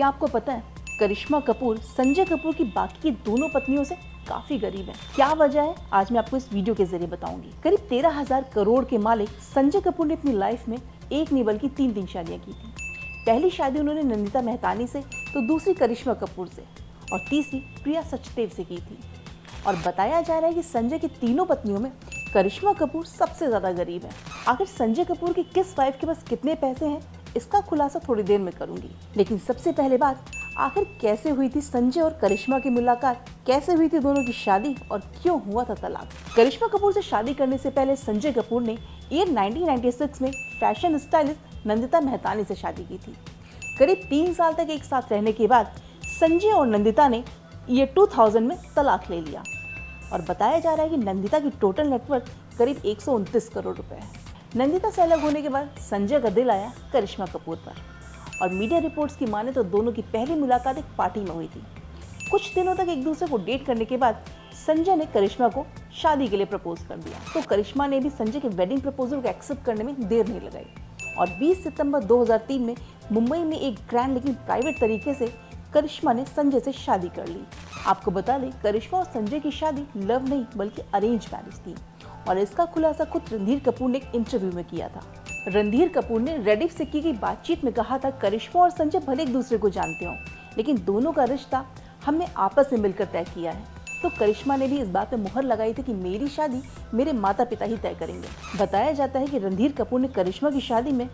क्या आपको पता है करिश्मा कपूर संजय कपूर की बाकी की दोनों पत्नियों से काफी गरीब है। क्या वजह है आज मैं आपको इस वीडियो के जरिए बताऊंगी। करीब 13,000 करोड़ के मालिक संजय कपूर ने अपनी लाइफ में एक नहीं बल्कि तीन शादियां की थी। पहली शादी उन्होंने नंदिता मेहतानी से, तो दूसरी करिश्मा कपूर से और तीसरी प्रिया सचदेव से की थी। और बताया जा रहा है कि संजय की तीनों पत्नियों में करिश्मा कपूर सबसे ज्यादा गरीब है। आखिर संजय कपूर की किस वाइफ के पास कितने पैसे हैं इसका खुलासा थोड़ी देर में करूंगी, लेकिन सबसे पहले बात आखिर कैसे हुई थी संजय और करिश्मा की मुलाकात, कैसे हुई थी दोनों की शादी और क्यों हुआ था तलाक। करिश्मा कपूर से शादी करने से पहले संजय कपूर ने ईयर 1996 में फैशन स्टाइलिस्ट नंदिता मेहतानी से शादी की थी। करीब 3 साल तक एक साथ रहने के बाद संजय और नंदिता ने ईयर 2000 में तलाक ले लिया और बताया जा रहा है कि नंदिता की टोटल नेटवर्थ करीब 129 करोड़ रुपए है। नंदिता से अलग होने के बाद संजय का दिल आया करिश्मा कपूर पर और मीडिया रिपोर्ट्स की माने तो दोनों की पहली मुलाकात एक पार्टी में हुई थी। कुछ दिनों तक एक दूसरे को डेट करने के बाद संजय ने करिश्मा को शादी के लिए प्रपोज कर दिया, तो करिश्मा ने भी संजय के वेडिंग प्रपोजल को एक्सेप्ट करने में देर नहीं लगाई और 20 सितंबर 2003 में मुंबई में एक ग्रैंड लेकिन प्राइवेट तरीके से करिश्मा ने संजय से शादी कर ली। आपको बता दें करिश्मा और संजय की शादी लव नहीं बल्कि अरेंज मैरिज थी और इसका खुलासा खुद रणधीर कपूर ने एक इंटरव्यू में किया था। रणधीर कपूर ने रेडिफ से की गई बातचीत में कहा था करिश्मा और संजय भले एक दूसरे को जानते हो लेकिन दोनों का रिश्ता हमने आपस में मिलकर तय किया है। तो करिश्मा ने भी इस बात पे मुहर लगाई थी कि मेरी शादी मेरे माता पिता ही तय करेंगे। बताया जाता है कि रणधीर कपूर ने करिश्मा की शादी में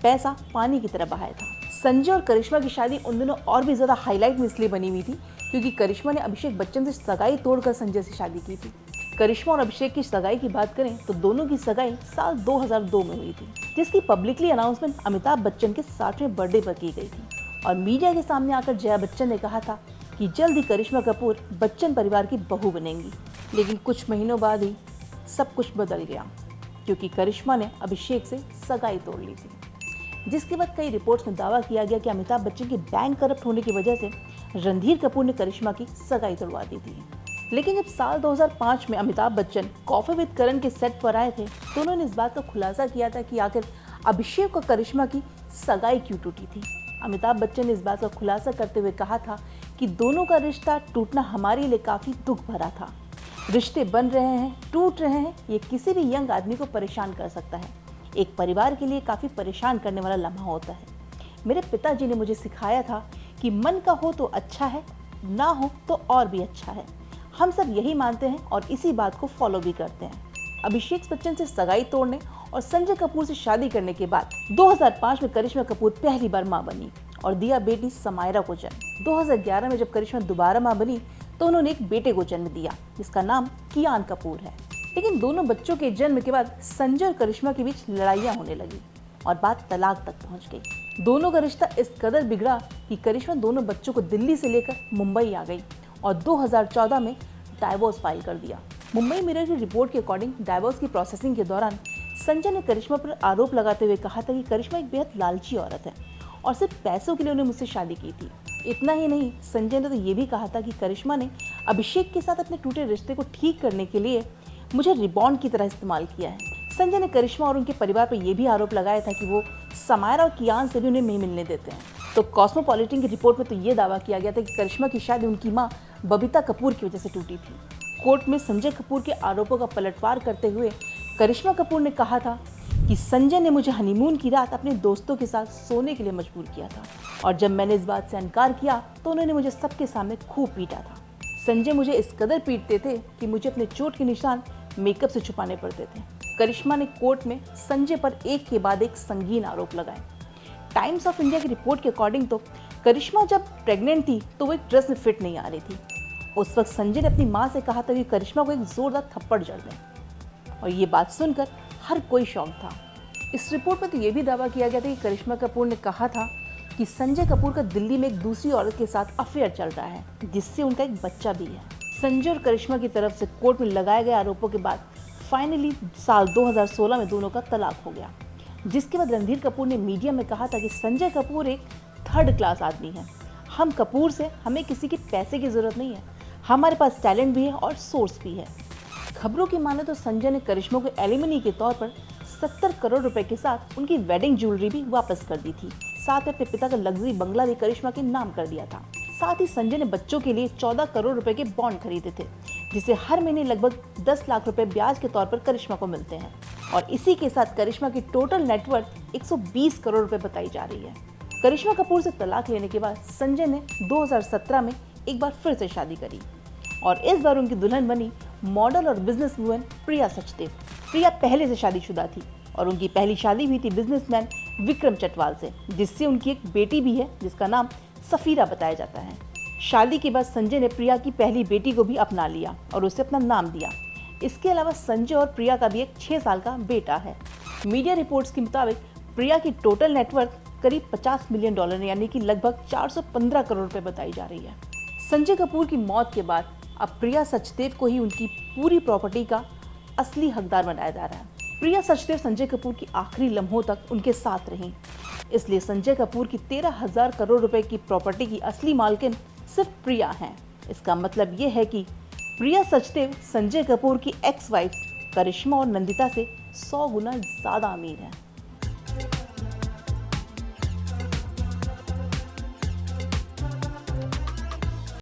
पैसा पानी की तरह बहाया था। संजय और करिश्मा की शादी उन दिनों और भी ज्यादा हाईलाइट में इसलिए बनी हुई थी क्योंकि करिश्मा ने अभिषेक बच्चन से सगाई तोड़कर संजय से शादी की थी। करिश्मा और अभिषेक की सगाई की बात करें तो दोनों की सगाई साल 2002 में हुई थी, जिसकी पब्लिकली अनाउंसमेंट अमिताभ बच्चन के 60वें बर्थडे पर की गई थी और मीडिया के सामने आकर जया बच्चन ने कहा था कि जल्द ही करिश्मा कपूर बच्चन परिवार की बहू बनेंगी। लेकिन कुछ महीनों बाद ही सब कुछ बदल गया क्योंकि करिश्मा ने अभिषेक से सगाई तोड़ ली थी, जिसके बाद कई रिपोर्ट्स में दावा किया गया कि अमिताभ बच्चन के बैंक करप्ट होने की वजह से रणधीर कपूर ने करिश्मा की सगाई तोड़वा दी थी। लेकिन जब साल 2005 में अमिताभ बच्चन कॉफी विद करण के सेट पर आए थे तो उन्होंने इस बात का खुलासा किया था कि आखिर अभिषेक और करिश्मा की सगाई क्यों टूटी थी। अमिताभ बच्चन ने इस बात का खुलासा करते हुए कहा था कि दोनों का रिश्ता टूटना हमारे लिए काफी दुख भरा था। रिश्ते बन रहे हैं, टूट रहे हैं, ये किसी भी यंग आदमी को परेशान कर सकता है। एक परिवार के लिए काफी परेशान करने वाला लम्हा होता है। मेरे पिताजी ने मुझे सिखाया था कि मन का हो तो अच्छा है, ना हो तो और भी अच्छा है। हम सब यही मानते हैं और इसी बात को फॉलो भी करते हैं। अभिषेक बच्चन से सगाई तोड़ने और संजय कपूर से शादी करने के बाद 2005 में करिश्मा कपूर पहली बार मां बनी और दिया बेटी समायरा को जन्म। 2011 में जब करिश्मा दोबारा मां बनी तो उन्होंने एक बेटे को जन्म दिया जिसका नाम कियान कपूर है। लेकिन दोनों बच्चों के जन्म के बाद संजय और करिश्मा के बीच लड़ाइयाँ होने लगी और बात तलाक तक पहुंच गई। दोनों का रिश्ता इस कदर बिगड़ा कि करिश्मा दोनों बच्चों को दिल्ली से लेकर मुंबई आ गई और 2014 में डाइवोर्स फाइल कर दिया। मुंबई मिरर की रिपोर्ट के अकॉर्डिंग डाइवोर्स की प्रोसेसिंग के दौरान संजय ने करिश्मा पर आरोप लगाते हुए कहा था कि करिश्मा एक बेहद लालची औरत है और सिर्फ पैसों के लिए उन्हें मुझसे शादी की थी। इतना ही नहीं, संजय ने तो ये भी कहा था कि करिश्मा ने अभिषेक के साथ अपने टूटे रिश्ते को ठीक करने के लिए मुझे रिबॉन्ड की तरह इस्तेमाल किया है। संजय ने करिश्मा और उनके परिवार पर यह भी आरोप लगाया था कि वो समायरा और कियान से भी उन्हें नहीं मिलने देते हैं। तो कॉस्मोपॉलिटन की रिपोर्ट में तो ये दावा किया गया था कि करिश्मा की शादी उनकी मां बबीता कपूर की वजह से टूटी थी। कोर्ट में संजय कपूर के आरोपों का पलटवार करते हुए करिश्मा कपूर ने कहा था कि संजय ने मुझे हनीमून की रात अपने दोस्तों के साथ सोने के लिए मजबूर किया था और जब मैंने इस बात से इनकार किया तो उन्होंने मुझे सबके सामने खूब पीटा था। संजय मुझे इस कदर पीटते थे कि मुझे अपने चोट के निशान मेकअप से छुपाने पड़ते थे। करिश्मा ने कोर्ट में संजय पर एक के बाद एक संगीन आरोप लगाए। टाइम्स ऑफ इंडिया की रिपोर्ट के अकॉर्डिंग तो करिश्मा जब प्रेग्नेंट थी तो वो एक ड्रेस में फिट नहीं आ रही थी। उस वक्त संजय ने अपनी मां से कहा था कि करिश्मा को एक जोरदार थप्पड़ जड़ दें और ये बात सुनकर हर कोई शॉक था। इस रिपोर्ट में तो ये भी दावा किया गया था कि करिश्मा कपूर ने कहा था कि संजय कपूर का दिल्ली में एक दूसरी औरत के साथ अफेयर चल रहा है जिससे उनका एक बच्चा भी है। संजय और करिश्मा की तरफ से कोर्ट में लगाए गए आरोपों के बाद फाइनली साल 2016 में दोनों का तलाक हो गया, जिसके बाद रणधीर कपूर ने मीडिया में कहा था कि संजय कपूर एक थर्ड क्लास आदमी है। हम कपूर से हमें किसी के पैसे की जरूरत नहीं है, हमारे पास टैलेंट भी है और सोर्स भी है। खबरों की माने तो संजय ने करिश्मा को एलिमनी के तौर पर 70 करोड़ रुपए के साथ उनकी वेडिंग ज्वेलरी भी वापस कर दी थी। साथ में अपने पिता का लग्जरी बंगला भी करिश्मा के नाम कर दिया था। साथ ही संजय ने बच्चों के लिए 14 करोड़ रुपए के बॉन्ड खरीदे थे, जिसे हर महीने लगभग 10 लाख रुपए ब्याज के तौर पर करिश्मा को मिलते हैं। और इसी के साथ करिश्मा की टोटल नेटवर्थ 120 करोड़ रुपए बताई जा रही है। करिश्मा कपूर से तलाक लेने के बाद संजय ने 2017 में एक बार फिर से शादी करी और इस बार उनकी दुल्हन बनी मॉडल और बिजनेस वुमन प्रिया सचदेव। प्रिया पहले से शादीशुदा थी और उनकी पहली शादी हुई थी बिजनेसमैन विक्रम चटवाल से, जिससे उनकी एक बेटी भी है जिसका नाम सफीरा बताया जाता है। शादी के बाद संजय ने प्रिया की पहली बेटी को भी अपना लिया और उसे अपना नाम दिया। इसके अलावा संजय और प्रिया का भी एक 6 साल का बेटा है। मीडिया रिपोर्ट्स के मुताबिक प्रिया की टोटल नेटवर्थ करीब $50 मिलियन यानी कि लगभग 415 करोड़ रुपए बताई जा रही है। संजय कपूर की मौत के बाद अब प्रिया सचदेव को ही उनकी पूरी प्रॉपर्टी का असली हकदार बनाया जा रहा है। प्रिया सचदेव संजय कपूर की आखिरी लम्हों तक उनके साथ रहीं, इसलिए संजय कपूर की 13,000 करोड़ रुपए की प्रॉपर्टी की असली मालकिन सिर्फ प्रिया हैं। इसका मतलब ये है कि प्रिया सचदेव संजय कपूर की एक्स वाइफ करिश्मा और नंदिता से 100 गुना ज्यादा अमीर है।